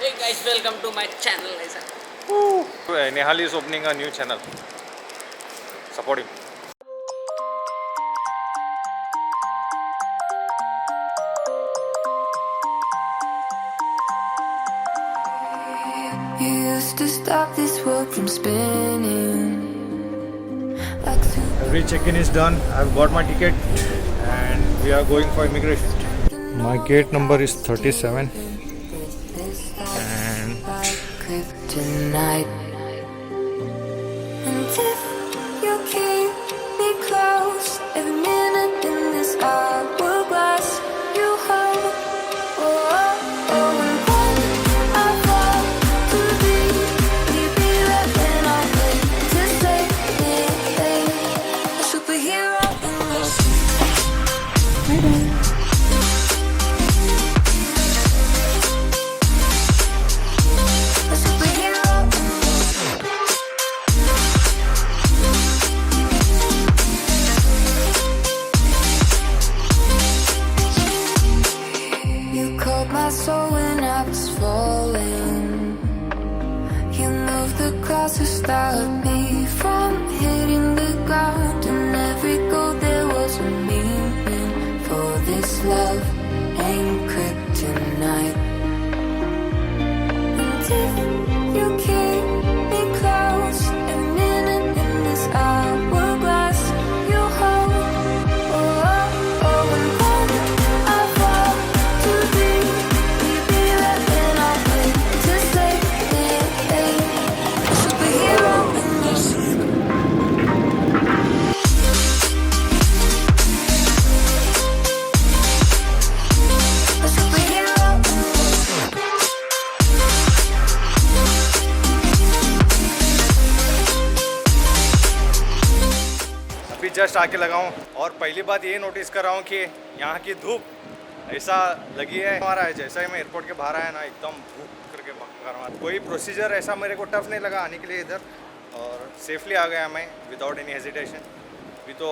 Hey guys, welcome to my channel. Nehal is opening a new channel. Support him. You used to stop this world from spinning. Every check-in is done. I've got my ticket and we are going for immigration. My gate number is 37 and Tonight, and if you keep me close, every minute in this hourglass you hold. Oh, oh, oh, and when I fall to thee, will you be there when I wait to say a superhero in your my soul when I was falling. You moved the clouds to stop me from hitting the ground. And every goal there was a meaning. For this love ain't kryptonite. And if you keep me close, every minute in this hourglass you hold. Oh, oh, oh, and when I fall to thee, अभी just आके लगा हूँ और पहली बात ये notice कर रहा हूँ कि यहाँ की धूप ऐसा लगी है हमारा है जैसा ही मैं एयरपोर्ट के बाहर आया ना एकदम धूप करके बाहर कोई प्रोसीजर ऐसा मेरे को टफ नहीं लगा आने के लिए इधर और सेफली आ गया मैं विदाउट एनी हेजिटेशन। अभी तो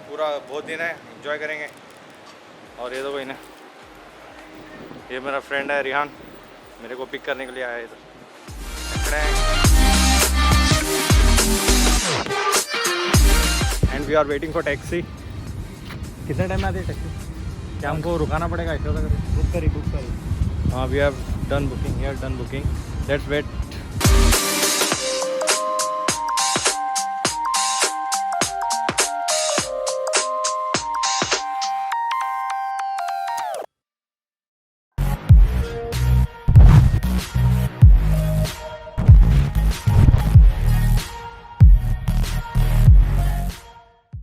पूरा बहुत दिन है एंजॉय करेंगे। और ये तो भाई ना ये मेरा फ्रेंड है रिहान, मेरे को पिक करने के लिए आया इधर। And we are waiting for taxi. कितने टाइम में आती है टैक्सी? क्या हमको रुकाना पड़ेगा ऐसा बुक करी? हाँ, we have done booking, let's wait.